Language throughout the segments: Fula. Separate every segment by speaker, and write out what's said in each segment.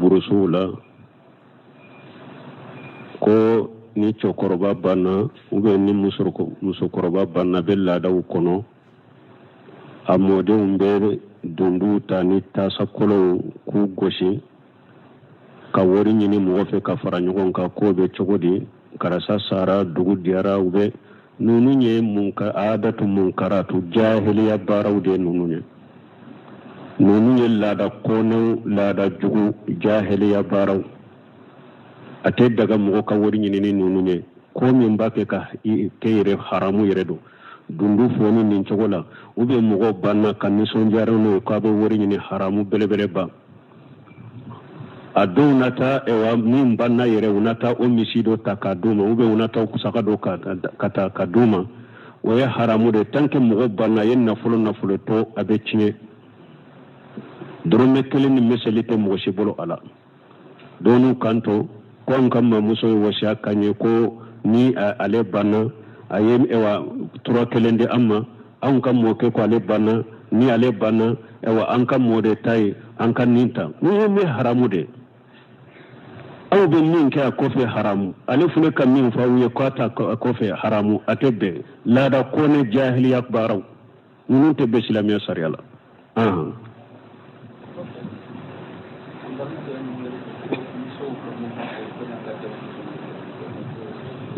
Speaker 1: burusu la ko ni cokoroba banna ni musokoroba banna be laadaw kono a mɔdenw bɛ dundu ta ni tasa kɔlɔw k'u gosi ka wari ɲini mɔgɔ fɛ ka fara ɲɔgɔn kan k'o bɛ cogo di karasa sara dugu diyara u bɛ ninnu ye aadatu munkaratu jahiliya baaraw de ninnu ye ninnu ye laada kɔnɛw laada jugu jahiliya baaraw a tɛ daga mɔgɔ ka wari ɲini ni ninnu ye ko min b'a kɛ ka kɛ yɛrɛ haramu yɛrɛ don dundu fɔni nin cogo la u bɛ mɔgɔ banna ka nisɔndiyara n'o k'a bɛ wari ɲini haramu belebele ba a dɔw nata min banna yɛrɛ u nata o misi dɔ ta k'a d'u ma u nata kusaka dɔ ka ta ka d'u ma o ye haramu de tant que mɔgɔ banna ye nafolo tɔ a bɛ tiɲɛ dɔrɔmɛ kelen ni miseli tɛ mɔgɔ si bolo a la dɔw kan to ko an ka mamuso ye wasiya kan ye ko ni ale banna a ye tura kelen di an ma an ka mɔkɛ ko ale banna ni ale banna an ka mɔ de ta ye an ka nin ta ni ye min haramu de aw bɛ min kɛ a kɔfɛ haramu ale fana ka min fɔ aw ye k'a ta kɔfɛ haramu a tɛ bɛn laada ko ne jahiliya baaraw ninnu tɛ bɛn silamɛya sariya la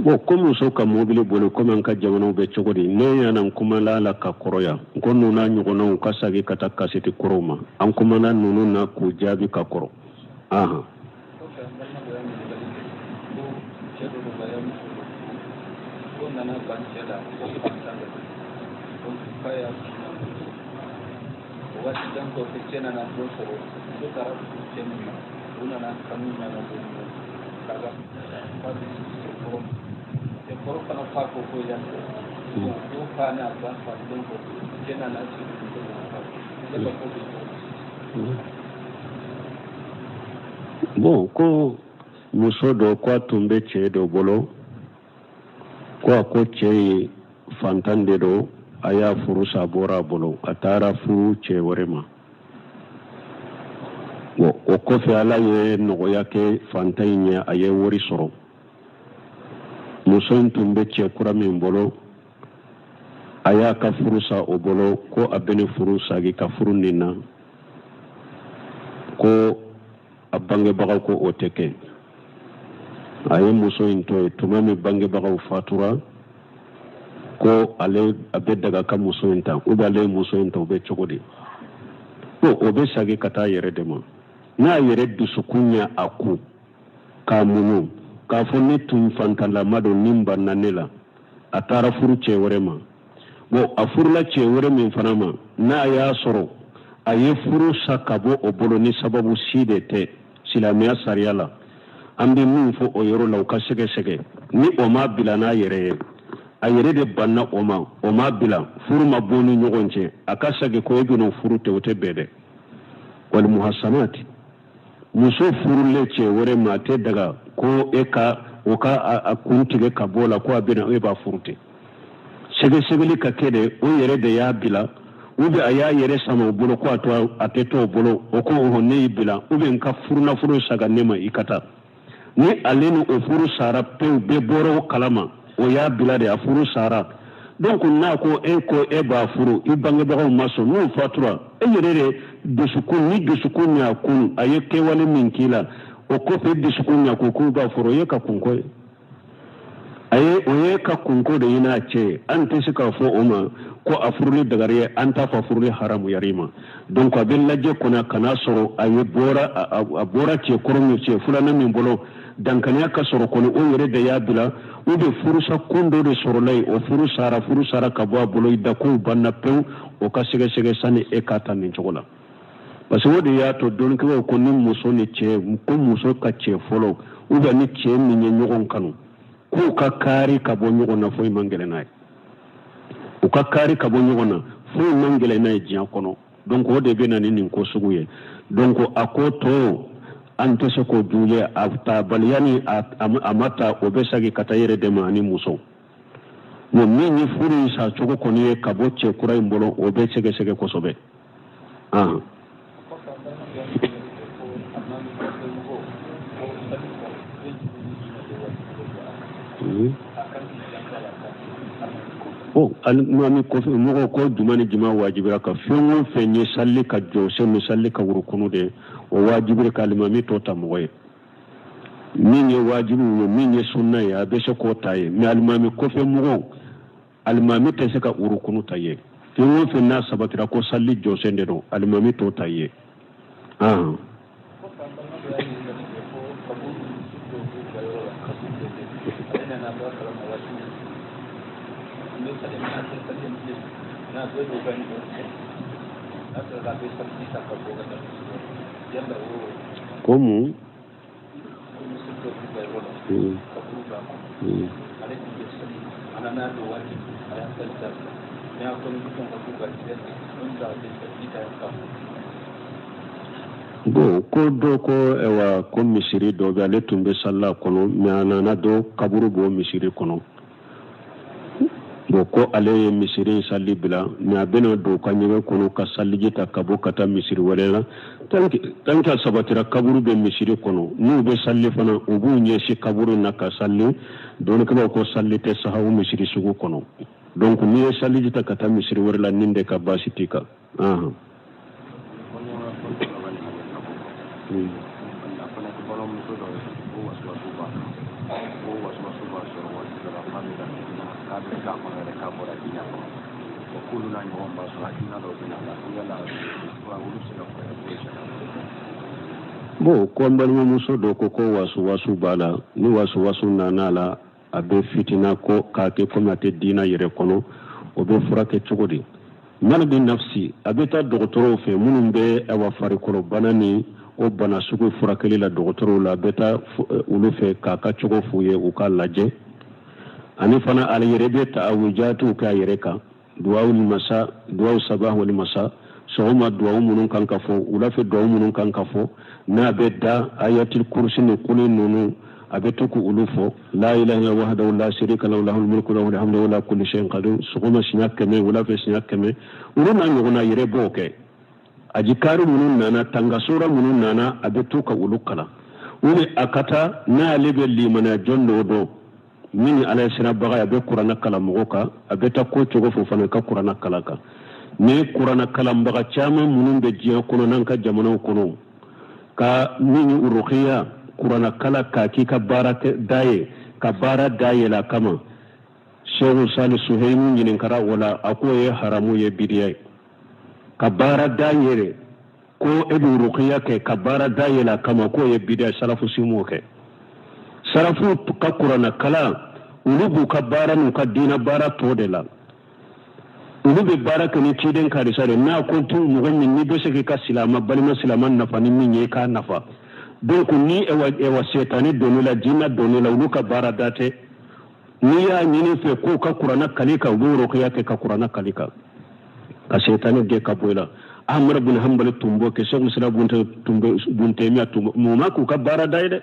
Speaker 1: bon ko muso ka mobili bolo komi an ka jamanaw bɛ cogo di ne yana kumala la ka kɔrɔya ko ninnu n'a ɲɔgɔnnaw ka sagi ka taa kaseti kɔrɔw ma an kumana ninnu na k'u jaabi ka kɔrɔ bon ko muso dɔ ko a tun bɛ cɛ dɔ bolo ko a ko cɛ ye fantan de don a y'a furu sa bɔra a bolo a taara furu cɛ wɛrɛ ma bon o kɔfɛ ala ye nɔgɔya kɛ fantan in ye a ye wari sɔrɔ muso in tun bɛ cɛ kura min bolo a y'a ka furu sa o bolo ko a bɛ ne furu sagi ka furu nin na ko a bangebagaw ko o tɛ kɛ a ye muso in to ye tuma min bangebagaw fatura ko ale a bɛ daga ka muso in ta ou bien ale ye muso in ta o bɛ cogo di o bɛ sagi ka taa yɛrɛ de ma n'a yɛrɛ dusukun ɲɛ a kun k'a muɲu k'a fɔ ne tun fantanlama don nin banna ne la a taara furu cɛ wɛrɛ ma bon a furula cɛ wɛrɛ min fana ma n'a y'a sɔrɔ a ye furu sa ka bɔ o bolo ni sababu si de tɛ silamɛya sariya la an bɛ min fɔ o yɔrɔ la u ka sɛgɛsɛgɛ ni o ma bila n'a yɛrɛ ye a yɛrɛ de banna o ma bila furu ma bɔ ni ɲɔgɔn cɛ a ka segin ko e bɛna furu tɛ o tɛ bɛn dɛ wali muhasanati muso furulen cɛ wɛrɛ ma a tɛ daga ko o ka a kun tigɛ ka bɔ la ko a bɛna e b'a furu ten sɛgɛsɛgɛli ka kɛ de o yɛrɛ de y'a bila ou bien a y'a yɛrɛ sama o bolo ko a tɛ to o bolo o ko ne y'i bila ou bien n ka furunafolo saga ne ma i ka taa ni ale ni o furu sara pewu bɛɛ bɔra o kalama o y'a bila de a furu sara donc n'a ko e b'a furu i bangebagaw ma sɔn n'o fatura e yɛrɛ de dusukun y'a kun a ye kɛwale min k'i la o kɔfɛ dusukun y'a kun k'u b'a furu o ye ka kunko ye o ye ka kunko de ye n'a cɛ an tɛ se k'a fɔ o ma ko a furuli dagari ye an t'a fɔ furuli haramu yari ma donc a bɛ lajɛ kɔnɔ kan'a sɔrɔ a bɔra cɛ kɔrɔ min cɛ filanan min bolo dankaniya ka sɔrɔ kɔni o yɛrɛ de y'a bila u bɛ furusa kun dɔ de sɔrɔla yen o furu sara ka bɔ a bolo i da kow banna pewu o ka sɛgɛsɛgɛ sani e k'a ta nin cogo la parce que o de y'a to dɔnnikɛlaw ko ni muso ni cɛ ko muso ka cɛ fɔlɔ ou bien ni cɛ min ye ɲɔgɔn kanu k'u ka kaari ka bɔ ɲɔgɔn na foyi man gɛlɛn n'a ye u ka kaari ka bɔ ɲɔgɔn na foyi man gɛlɛn n'a ye diɲɛ kɔnɔ donc o de bɛ na ni nin ko sugu ye donc a ko to an tɛ se k'o dun ye a tabaliya ni a ma ta o bɛ sagi ka taa yɛrɛ dɛmɛ ani muso mais min ye furu in sa cogo kɔni ye ka bɔ cɛ kura in bolo o bɛ sɛgɛsɛgɛ kosɛbɛ alimami kofi mogo ko dumani juma wajibira ka fengo fenye salli ka jose misalli ka wurukunu de o wajibira ka alimami to tamoye minye wajibu yo minye sunna ya beshe ko taye mi alimami kofi mogo alimami te se ka wurukunu taye fengo fenna sabatira ko salli jose de do alimami to taye Como? Bon, ko do ko ewa ko misiri do be ale tumbe salla kono mi anana do kaburu bo misiri kono bo ko ale misiri salli bila mi abena do ka nyebe kono ka salli jita kabo kata misiri walela tanka sabatira kaburu be misiri kono nu be salli fana ubu nyeshi kaburu na ka salli don ka ko salli te sahawu misiri sugu kono donc ni salli jita kata misiri walela ninde ka basitika Bon, kwamba ni muso doko ko wasu bala ni wasu nanala abe fitina ko kake komate dina yere kono obe furake chogodi man bi nafsi abeta doktoro fe munun be awa farikolo banani o bana sugu furakeli la doktoro la beta ulu fe kaka chogo fuye uka laje ani fana al yere be ta'awijatu ka yere ka du'aul masa du'aul sabah wal masa soma du'aul munun kan kafo ula fe du'aul munun kan kafo na bedda ayatul kursi ni kulin nunu abetuku ulufo la ilaha illa wahdahu la sharika lahu lahul mulku lahu alhamdu wa la kulli shay'in qadir suguma sinyakeme wala fe sinyakeme uruna nyogona yere boke ajikaru munun nana tangasura munun nana abetuka ulukala ule akata na lebe limana jondo do mini ala sira baga abe qur'ana kala mogoka abeta ko chogo fo fana ka qur'ana kala ka ne qur'ana kala mbaga chama munun be jiya kono nanka jamana kono ka mini uruqiya qur'ana kala ka ki ka barate daye ka bara daye la kama shehu salih suhaymu nyinin kara wala akoye haramu ye bidiyai ka bara daye ko edu uruqiya ke ka bara daye la kama ko ye bidiyai salafu simu ke sarafu ka qur'ana kala ulubu ka bara nu ka dina bara to de la ulube bara ka ni tiden ka risare na ko tu mu ganni ni be se ka silama balima silaman nafa ni minye ka nafa donc ni ewa setani donula jinna donula uluka bara date ni ya nyini fe ko ka qur'ana kalika wuro ko yake ka qur'ana kalika ka setani de ka boyla amr ibn hanbal tumbo ke shekh musla bunte mi tumbo mu ma ku ka bara daide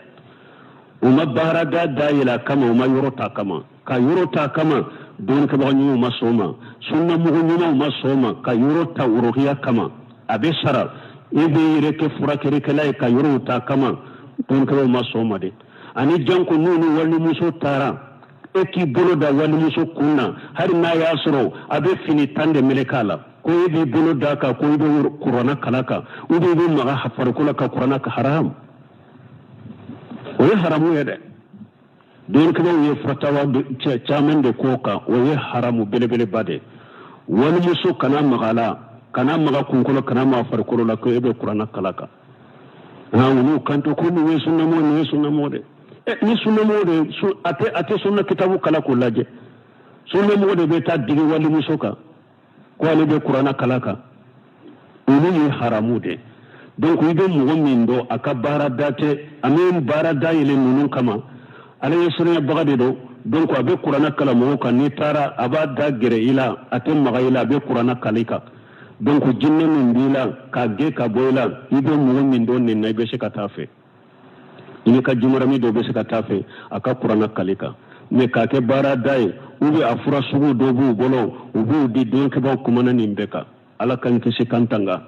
Speaker 1: uma bara da daila kama uma yorota kama ka yorota kama don ka ba nyu masoma sunna mu nyu masoma ka yorota uruhiya kama abe sara ebe yire ke furakere kala ka yorota kama don ka masoma de ani janko nunu wali muso tara eki bolo da wali muso kunna har na yasro abe fini tande melekala ko ebe bolo da ka ko ebe qur'ana kalaka ube be maga hafar kula ka qur'ana ka haram oye haramu yede don kuma ye fatawa chairman de koka oye haramu bele bade wani muso kana maga kunkulo kana ma farkolo la ko ebe qur'ana kalaka ha wonu kanto ko ni sunna mo de ni sunna mo de ate sunna kitabu kala ko laje sunna mo de be ta digi wali muso ka ko ale be qur'ana kalaka ni haramu de donc ibe mogo min do aka bara date amen bara dayele nunun kama ala yesriya bagade do donc abe qur'ana kala mogo kan ni tara aba da gere ila atem maga ila abe qur'ana kalika donc jinne min bila ka ge ka boyla ibe mogo min do ne nay be se katafe ini ka jumarami do be se katafe aka qur'ana kalika me ka ke bara day ube afura sugu do bu bolo ubu di donc ba kumana nimbeka ala kan ke se kantanga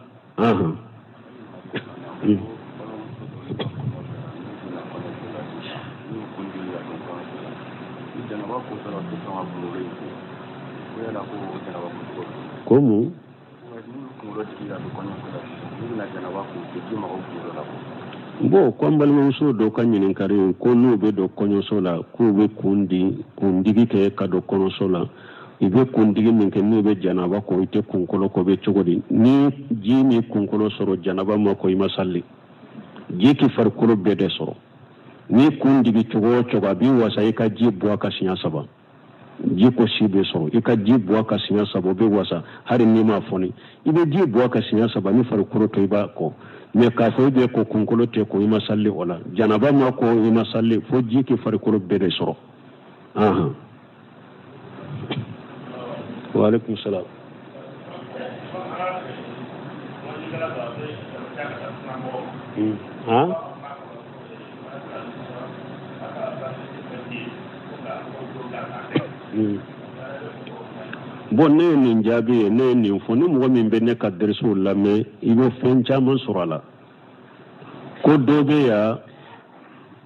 Speaker 1: Como? Bo kwamba limuso do kanyini kare ko no be do konyo sola ko be kundigi ke ka do kono sola ibe kundigi min ke no be janaba ko ite kunkolo ko be chogodi ni jini kunkolo soro janaba ma ko ima salli jiki farkulo be de soro ni kundigi chogo choga bi wasa ka ji bo ka sinya saba ji ko sibe soro ka ji bo ka sinya saba be wasa hari ni ma foni ibe ji bo ka sinya saba ni farkulo to iba ko me ka fo be ko kunkolo te ko ima salli wala janaba ma ko ima salli fo jiki farkulo be de soro aha wa alaikum salam ha bon ne nin jaabi ne nin fo ni mɔgɔ min bɛ ne ka dɛrɛsiw lamɛn i bɛ fɛn caman sɔrɔ a la ko dɔ bɛ yan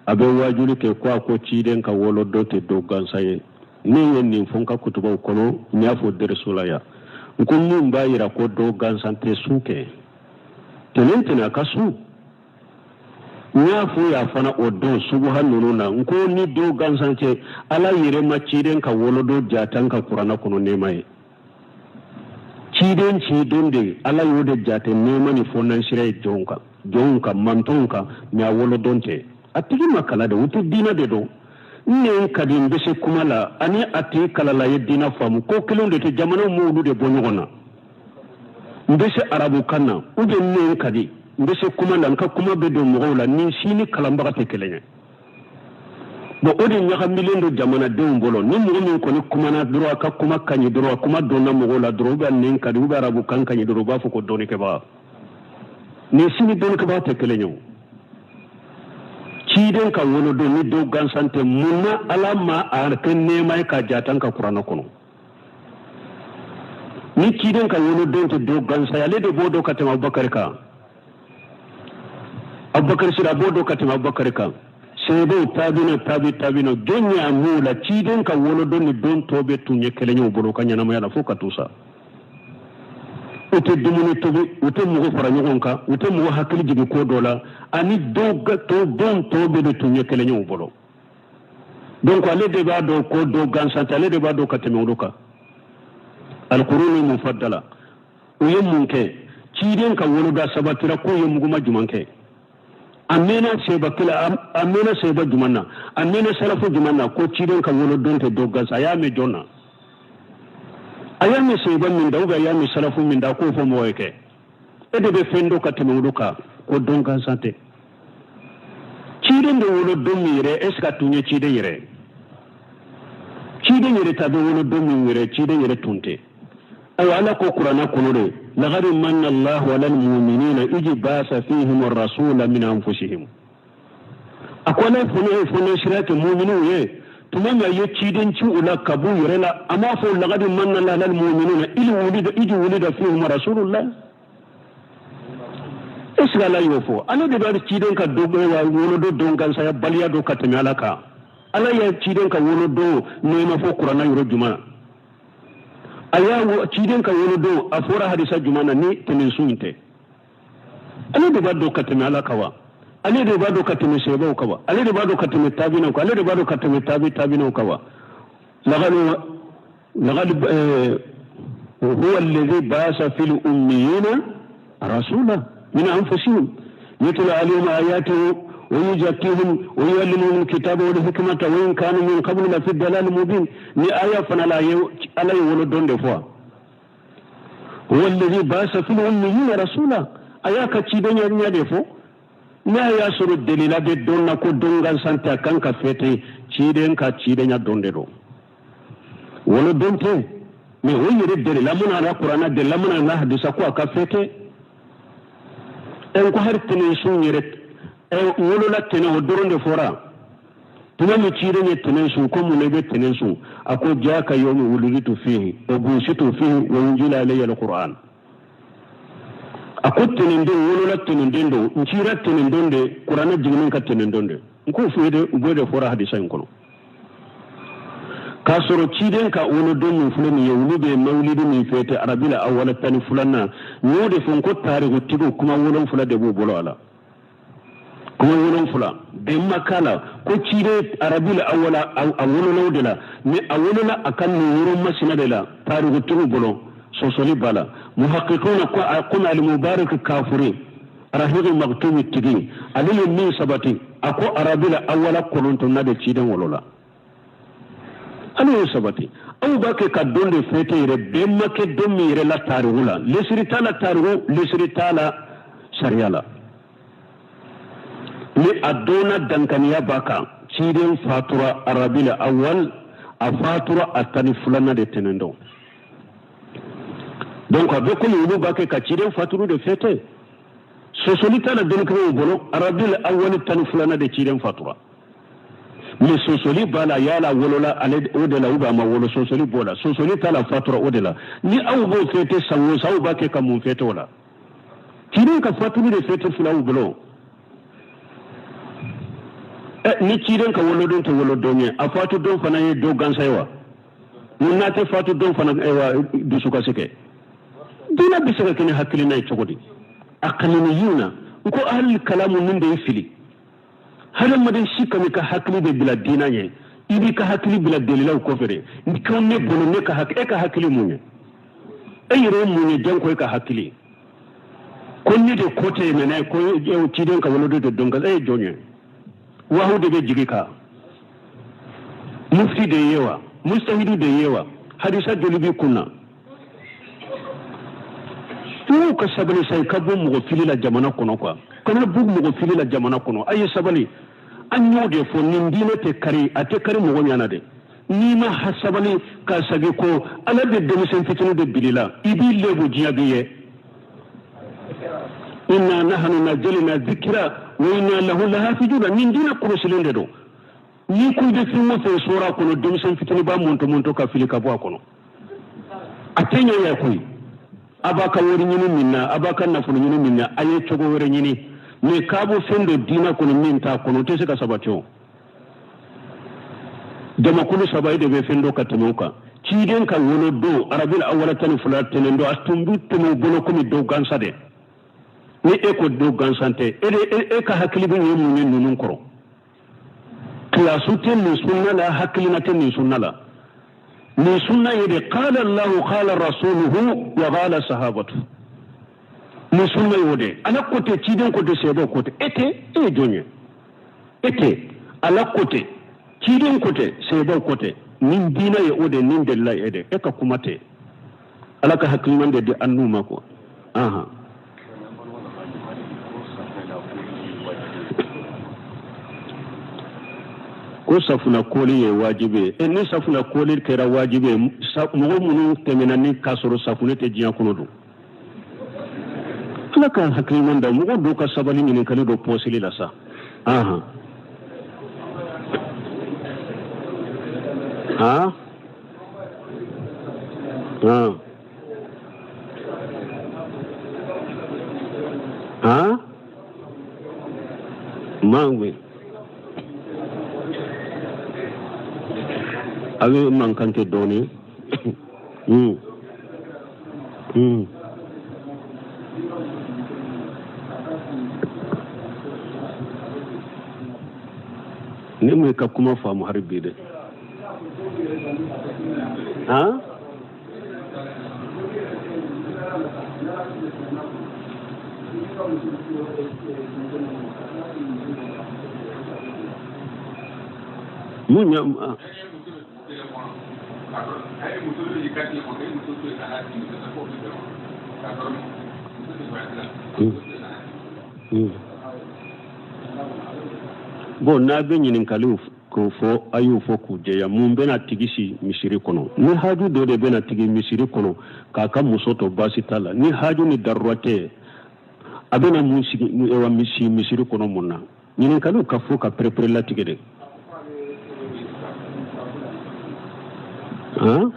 Speaker 1: a bɛ waajuli kɛ ko a ko ciden ka wolo dɔ tɛ dɔ gansan ye ne ye nin fɔ n ka kutubaw kɔnɔ n y'a fɔ dɛrɛsiw la yan n ko min b'a yira ko dɔ gansan tɛ su kɛ tɛnɛn tɛnɛ a ka su n y'a fɔ y'a fana o don suguha ninnu na n ko ni dɔ gansan cɛ ala yɛrɛ ma ciden ka wolo dɔ jatan ka kuranna kɔnɔ nɛɛma ye ciden cidon de ala y'o de jate nɛɛma ni fondansira ye jɔnw kan mantonw kan mɛ a wolodon tɛ a tigi ma kala de o tɛ diinɛ de don ne ka di n bɛ se kuma la ani a tigi kalala ye diinɛ faamu ko kelen de tɛ jamanaw m'olu de bɔ ɲɔgɔn na n bɛ se arabukan na ou bien ne ka di n bɛ se kuma la n ka kuma bɛ don mɔgɔw la ni si ni kalanbaga tɛ kelen ye bon o de ɲagamilen don jamanadenw bolo ni mɔgɔ min kɔni kumana dɔrɔn a ka kuma ka ɲi dɔrɔn a kuma donna mɔgɔw la dɔrɔn ou bien nin ka di ou bien arabukan ka ɲi dɔrɔn u b'a fɔ ko dɔnnikɛbaga ni si ni dɔnnikɛbaga tɛ kelen ye o ciden ka wolo don ni dɔw gansan tɛ mun na ala ma a kɛ nɛɛma ye ka jatan ka kuranna kɔnɔ ni ciden ka wolo don tɛ dɔw gansan ye ale de b'o dɔn ka tɛmɛ abubakari kan abubakar sira b'o dɔn ka tɛmɛ abubakar kan seedew taabina jɔn y'a m'u la ciden ka wolodon ni don tɔ bɛ tun ye kelen ye u bolo u ka ɲɛnamaya la fo ka t'u sa u tɛ dumuni tobi u tɛ mɔgɔ fara ɲɔgɔn kan u tɛ mɔgɔ hakili jigin ko dɔ la ani don tɔ bɛ de tun ye kelen ye u bolo donc ale de b'a dɔn ko don gansan tɛ ale de b'a dɔn ka tɛmɛ olu kan alikuruni mufaddala u ye mun kɛ ciden ka woloda sabatira k'u ye muguma juman kɛ a mɛnna seba juman na a mɛnna salafu juman na ko ciden ka wolodon tɛ dɔ gansan a y'a mɛn jɔn na a y'a mɛn seba min da ou bien a y'a mɛn salafu min da k'o fɔ mɔgɔ ye kɛ e de bɛ fɛn dɔ ka tɛmɛ olu kan ko don gansan tɛ ciden de wolodon min yɛrɛ est ce que a tun ye ciden yɛrɛ ciden yɛrɛ ta bɛ wolodon min yɛrɛ ciden yɛrɛ tun tɛ ayiwa ala ko kuranna kɔnɔ de لقد من الله على المؤمنين إذ بعث فيهم الرسول من أنفسهم أقول فني شراك المؤمنين تمام يتشيدن شو لا كبو يرلا أما فو لقد من الله على المؤمنين إذ ولد فيهم رسول الله إسلا لا يوفو أنا دبار تشيدن كدوغ ولدو دون كان سيا باليا دو كتمي على كا ألا يتشيدن كولدو نيما فو قرآن يرجما aya ciden ka wolo do a fora hadisa jumana ni temin sunte ale de bado kateme ala kawa ale de bado kateme sebo kawa ale de bado kateme tabina ko ale de bado kateme tabina kawa laqad huwa alladhi ba'atha fil ummiyina rasula min anfusihim yatlu alayhim ayatihi ويزكيهم ويعلمهم الكتاب والحكمة وإن كانوا من قبل لفي الضلال المبين ni aya fana la ala ye wolo don de fois huwa alladhi ba'atha fil ummiyina rasula aya ka ci den nya de fo ni aya suru delila be don na ko dongal santa kan ka fete ci den nya don de do wolo don te me o yere delila mun ala qur'ana de la mun na hadisa ko ka fete en ko har tene sun yere wolo la tene o doron de fora tuma mi cire ne tene su ko mun ne be tene su ako jaka yawmi wulidu fihi wa busitu fihi wa unzila alayya alquran ako tene ndo wolo la tene ndo ncira tene ndonde qur'ana jiginin ka tene ndonde ko fuede ubode fora hadisa en kono kasoro ciden ka wono don min fulani ya wulube maulidi min fete arabila awwala tani fulanna nyode fon ko tarihu tigo kuma wolon fula de bo bolo ala kuma wolon fula be makala ko cide arabila awwala awwala lawdela ni awwala akan ni wuron masina de la tarihu tigo bolo sosoli bala muhaqqiquna ko akuna al mubarak kafiri rahiqi maktumi tigi alil min sabati ako arabila awwala kolonto na de ciden wolola anu sabati aw bake ka donde fete ire be make don mi ire la tarihula lesiri tala tarihu lesiri tala shariyala ni adona dankaniya baka ciden fatura arabila awwal a fatura atani fulana de tenendo donc avec le bake ka ciden faturu de fete sosoli tala donkre bolo arabila awwal tani fulana de ciden fatura mais sosoli bala yala wolola ale odela uba ma wolo sosoli bola sosoli tala fatura odela ni aw bo fete sanwo saw ba ke kam fete wala kire ka faturu de fete fulaw bolo ni kire ka wolo don to wolo donye a fatu don fana ye do gansaywa ni nate fatu don fana ewa dusuka seke dina bisaka kene hakili nay chogodi aqalini yuna ko ahli kalamu ninde yifili hada madan shi kame ka hakili be bila dina nye ibi ka hakili bila delilaw ko fere ni ko ne bono ne ka hakili munye ayre munye dan ko ka hakili ko ni de kote mena ko e ciden ka wolo de dongal ay jonye wahude be jigika mufti de yewa mustahidu de yewa hadisa jolibi kunna tu ka sabali sai kabo mu fili la jamana kono kwa kana bugu mu fili la jamana kono ay sabali an yau da fo nin dina te kare a te kare mo nyana de ni ma hasabali ka sage ko ala de demisen fitinu de bilila ibi lebu jiya biye inna nahnu najalna dhikra wa inna lahu lahafizun nin dina ko silende do ni ko de fi mo fe sura ko demisen fitinu ba monto ka fili ka bo kono atenya ya koy abaka wori nyini minna abaka nafulu nyini minna aye chogo wori nyini me kabo fendo dina kono minta kono te se ka sabatio dama kulu sabai de be fendo katamuka ciden ka wono do arabil awwala tan fulatene do astumbu temo bolo komi do gansade ni eko do gansante e ka hakili be nyemu ni nunun koro klasu ten ni sunna la hakili na ten ni sunna la ni sunna yede qala allah qala rasuluhu wa qala sahabatu ni sunna yode ala kote ciden kote sebo kote ete e jonye ete ala kote ciden kote sebo kote nin dina ye ode nin della ede e ka kumate ala ka haklimande de annuma ko aha ko safuna koli ye wajibe ni safuna koli kera wajibe mo munu temena ni kasoro safuna te jiya kono do ala ka haklimanda mo do ka sabali ni kali do posili la sa aha ha ha mangwe awe mankante doni ne mu ka kuma famu harbi de ha munya bon na be nyinin kalu ko fo ayu fo ku je ya mun bena tigisi misiri kono ni haju do de bena tigi misiri kono ka ka musoto basitala ni haju ni darwate abena musigi ewa misiri kono munna nyinin kalu ka fo ka prepare la tigede ha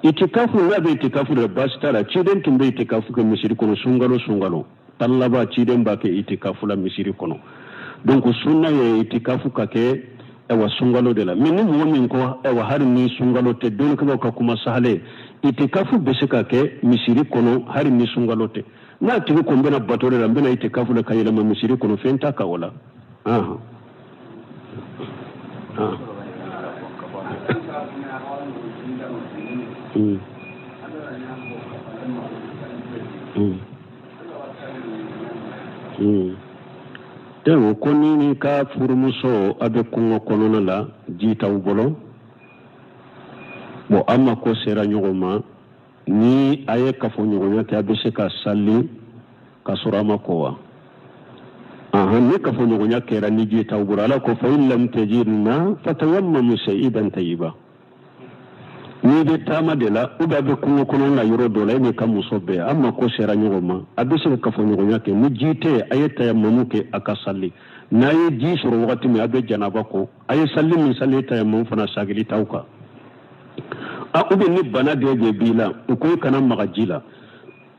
Speaker 1: itikafu na be itikafu da basitala ciden tumbe itikafu ka misiri kono sungalo tallaba ciden ba ke itikafu la misiri kono donc sunna ye itikafu kake ewa sungalo de la min ni mo min ko ewa har ni sungalo te don ko ka kuma sahale itikafu besika ke misiri kono har ni sungalo te na tigi ko mbena batore la mbena itikafu la kayela ma misiri kono fenta ka wala Tewo ko ni ka furumuso abe kungo konona la jita ubolo bo amma ko sera nyogoma ni aye ka fo nyogonya ke abe se ka salli ka surama kowa ni ka fo nyogonya ke ra ni jita ubolo ala ko fa illam tajidna fatayammamu sa'idan tayyiba ni be tama de la uba be kungo konona yoro dola ni ka musobe amma ko sera nyogoma abe se ka fo nyogonya ke ni jite aye tayammamu ke aka salli na ye ji soro wakati mi abe janaba ko aye salli min salli tayammamu fana sagili tawka ube ni bana de be bila ko kana magajila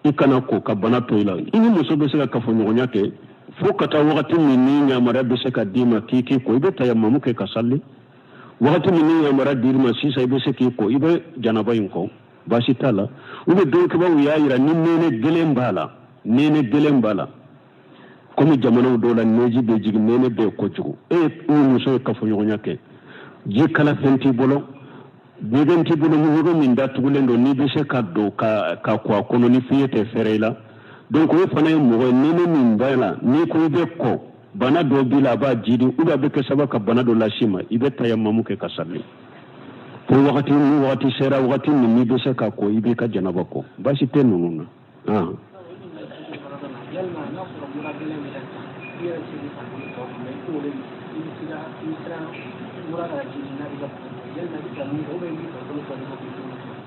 Speaker 1: ikana ko ka bana to ila ini muso be se ka fo nyogonya ke fo kata wakati min ni nyamara be se ka dima kiki ko ibe tayammamu ke ka salli wakati min ni nyamara dirma sisa ibe se ki ko ibe janaba inko basi tala ube don ke ba ya ira ni nene gelem bala komi jamano do la neji be jigi nene be ko jugu muso ka fo nyogonya ke ji kala fenti bolo bigenti bulu mugo min da tugulendo ni be se ka do ka kwa kono ni fiyete ferela donc o fana mugo ni min bala ni ko be ko bana do bila ba jidi uba be ke sabaka bana do la shima ibe tayammamu ke kasalli ko wakati sera wakati ni be se ka ko ibe ka janaba ko basi tenununa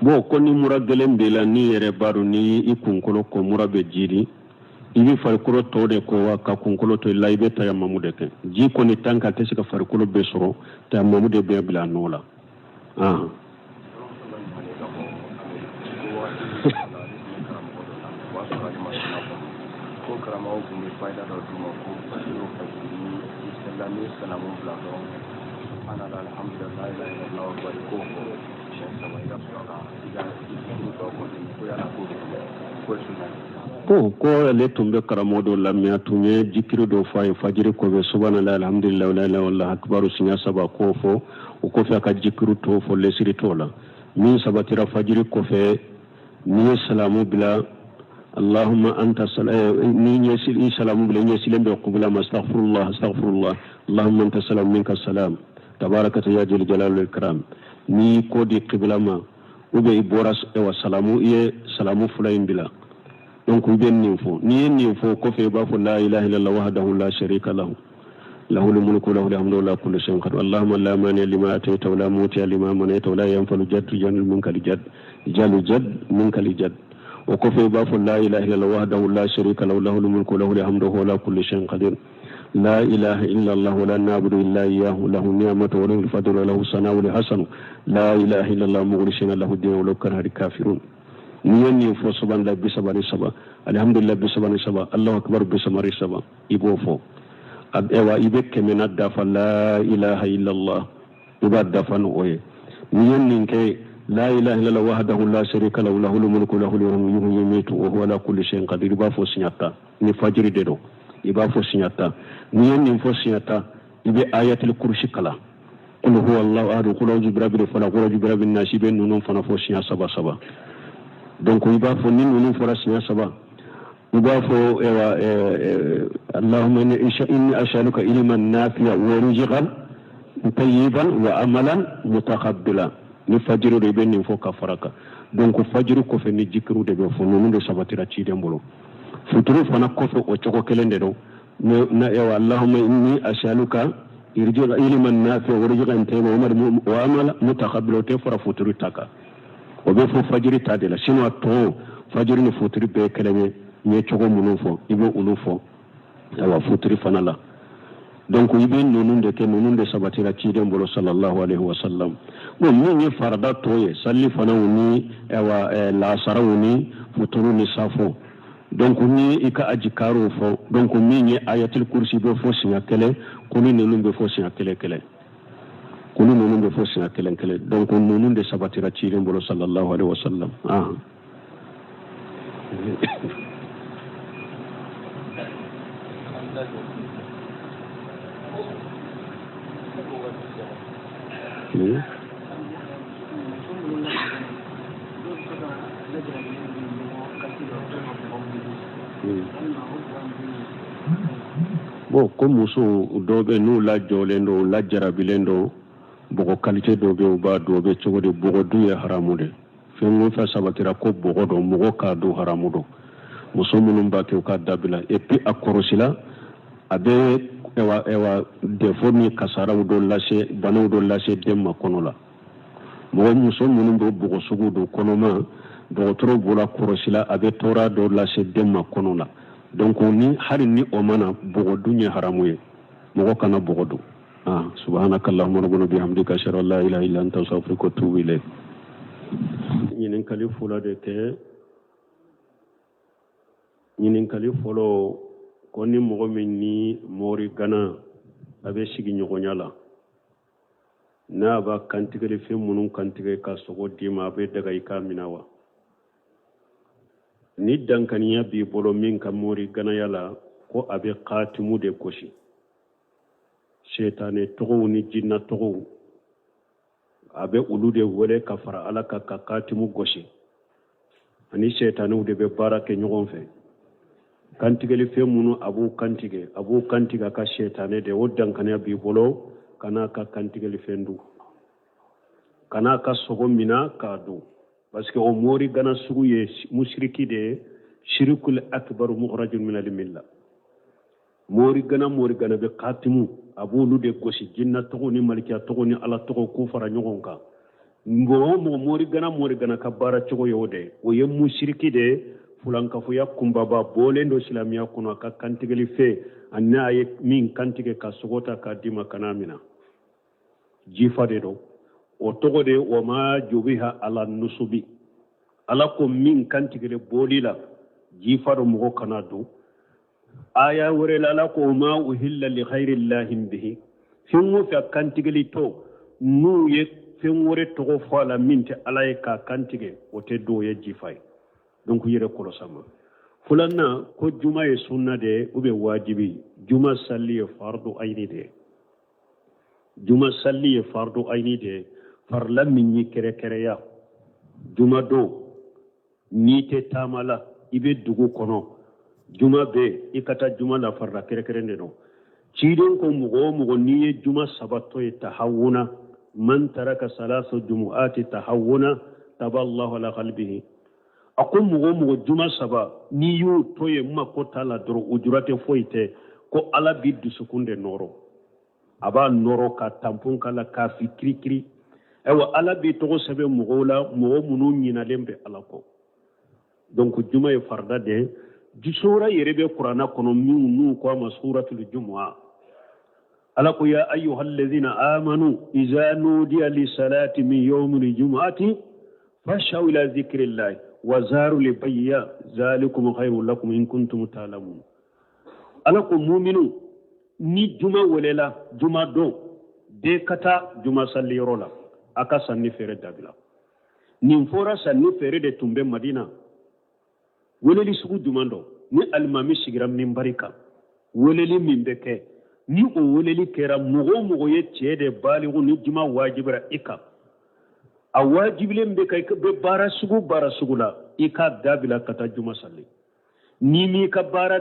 Speaker 1: bo ko ni mura gelen bela ni yere baru ni ikunkolo ko mura be jiri ibi farikolo to de ko wa ka kunkolo to la ibe tayammamu de ke ji ko ni tanka te sika farikolo be soro tayammamu de be bila nola ko le tumbe karamodo lamya tunye jikiru do fa fajiri ko be subhanallah alhamdulillah la ilaha illallah akbaru sinya saba ko fo ko fe ka jikiru to fo le siri tola min sabatira fajiri ko fe ni salamu bila allahumma anta ni ni salamu bila ni silembe ko bila astaghfirullah allahumma anta salam minka salam tabarakata ya jal jalal wal ikram ni ko di qibla ma ube iboras wa salamu ye salamu fulayin bila donc ben ninfo ni ninfo ko fe ba fu la ilaha illallah wahdahu la sharika lahu lahu al-mulku lahu al-hamdu la kulli shay'in qadir allahumma la mani lima atayta wa la muti lima manayta wa la yanfalu jaddu janul minka li jadd jalu jadd minka li jadd wa ko fe ba fu la ilaha illallah wahdahu la sharika lahu lahu al-mulku lahu al-hamdu la kulli shay'in qadir لا إله إلا الله ولا نعبد إلا إياه له النعمة وله الفضل وله الثناء الحسن لا إله إلا الله مخلصين له الدين ولو كره الكافرون نيني فو سبحان الله بسبحان سبا الحمد لله بسبحان سبا الله أكبر بسبحان سبا يبو فو أبوا يبك من الدفع لا إله إلا الله يبقى الدفع نوعي نيني كي لا إله إلا الله وحده لا شريك له له الملك له الحمد يميت وهو على كل شيء قدير يبقى فو سنياتا نفجر ديرو iba fo sinyata ni yen fo sinyata ibe ayatul kursi kala qul huwa allah ahad qul a'udhu bi rabbil falaq qul a'udhu bi rabbin nas ben non fana fo sinya saba donc iba fo ni non fo sinya saba iba fo allahumma inni as'aluka ilman nafi'a wa rizqan tayyiban wa amalan mutaqabbila ni fajiru de ben fo kafaraka donc fajiru ko fe ni jikru de be fo non de sabatira ci dembolo futuru fana kofe o cogo kelende do na ya allahumma inni as'aluka irji'a ilman nafi wa rizqan tayyiban wa amala mutaqabbila te fara futuru taka o be fo fajiri tadela sino to fajiri ni futuru be keleme ni cogo munun fo ibe ulu fo ya futuru fana la donc ibe nonun de sabatira ci dem bolo sallallahu alaihi wasallam bon ni farda toye salli fana woni la sarawuni futuru ni safo donc ni ika ajikaro donc mi ni ayatul kursi be fo sinya kele ko ni nelu be fo sinya kele kunu nunu be fo sina kelen kelen donc nunu de sabatira ciren bolo sallallahu alaihi wasallam bon ko muso dɔ bɛ n'u lajɔlen don u lajarabilen don bɔgɔ kalite dɔ bɛ u b'a dɔn o bɛ cogo di bɔgɔ dun ye haramu de fɛn o fɛn sabatira ko bɔgɔ dɔn mɔgɔ k'a dun haramu don muso minnu b'a kɛ u ka dabila et puis a kɔrɔsila a bɛ defo ni kasaraw dɔ lase banaw dɔ lase den ma kɔnɔ la mɔgɔ muso minnu bɛ bɔgɔ sugu don kɔnɔma dɔgɔtɔrɔ bɔra kɔrɔsila a bɛ tɔɔrɔ dɔ lase den ma kɔnɔ la donc ni hali ni o mana bɔgɔ dun ye haramu ye mɔgɔ kana bɔgɔ dun subhanakallahumma rabbana bihamdika ashhadu an la ilaha illa anta astaghfiruka wa atubu ilayk ɲininkali fɔlɔ de kɛ ɲininkali fɔlɔ ko ni mɔgɔ min ni mɔri gana a bɛ sigi ɲɔgɔnya la n'a b'a kantigɛli fɛn minnu kantigɛ ka sogo d'i ma a bɛ daga i k'a minɛ wa ni dankaniya b'i bolo min ka mori ganaya la ko a bɛ katimu de gosi shetane tɔgɔw ni jinna tɔgɔw a bɛ olu de wele ka fara ala ka katimu gosi ani shetanew de bɛ baara kɛ ɲɔgɔn fɛ kantigɛli fɛn minnu a b'u kantigɛ ka shetane de o dankaniya b'i bolo kana ka kantigɛli fɛn dun kana ka sogo mina k'a dun parce que o mori gana sugu ye mushriki de shirkul akbar mukhrajun min al-milla mori gana be katimu abulu de gosi jinna togo ni malikiya togo ni ala togo ku fara ɲɔgɔn kan mori gana ka baara cogo ye o de o ye mushriki de fulankafuya kunbaba bolen do silamiya kɔnɔ ka kantigɛli fɛ ani a ye min kantigɛ ka sogota ka dima kana mina jifa de do o togo de wa ma jubiha ala nusubi ala ko min kantigele boli la jifa do mogo kana do aya wore la ala ko ma uhilla li ghairi llahi bihi finwo fa kantigeli to nu ye finwore togo fala min te ala ye ka kantige o te do ye jifa donc yere ko sama fulanna ko juma ye sunna de ube wajibi juma salli ye fardu ayni de farla min yi kere kere ya juma do ni te tamala ibe dugu kono juma be ikata juma la farla kere kere ne no ciden ko mugo ni ye juma sabato ye tahawuna man taraka salasu jumu'ati tahawuna taballahu ala qalbihi akum mugo juma saba ni yu toye makota la doro ujurate foite ko ala bi dusukunde noro aba noro ka tampon kala ka fikri ewa ala bi togo sebe mogo munu ɲinalen bɛ ala kɔ donc juma ye farda de sura yɛrɛ bɛ kurana kɔnɔ min n'u ko a ma suratul jumu'a ala ko ya ayyuhal ladhina amanu iza nudiya li salati min yawmil jumu'ati fashaw ila dhikrillah wa zaru li bayya zalikum khairul lakum in kuntum ta'lamun ala ko mu'minu ni juma welela juma do de kata juma salli yɔrɔ la aka sanni fere dabila nin fora sanni fere de tumbe madina weleli sugu juman do ni almami sigira min barika weleli min be kɛ ni o weleli kɛra mogo ye cɛ de baligu ni juma wajibira ika a wajibilen be baara sugu la i ka dabila ka taa juma salli ni mi ka baara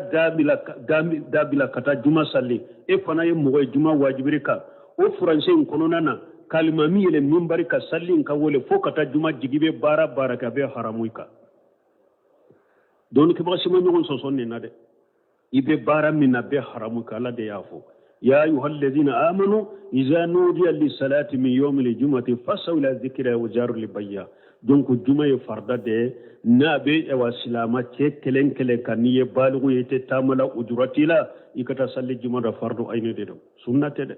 Speaker 1: dabila ka taa juma salli e fana ye mogo ye juma wajibiri kan o furancɛ in kɔnɔna na kalimami yele minbari ka sallin ka wole fo kata juma jigibe bara ka be haramu ka don ke ba sima ɲɔgɔn sɔsɔ nin na dɛ ibe bara min na be haramu ka ala de y'a fɔ ya ayyuhal ladhina amanu iza nudiya lis salati min yawmil jumu'ati fasaw ila dhikra wa jaru li bayya donc juma ye farda de na be wa silama ce kelen kan ni ye baligu ye te tamala ujurati la ikata salli juma da fardu ayne de do sunnate de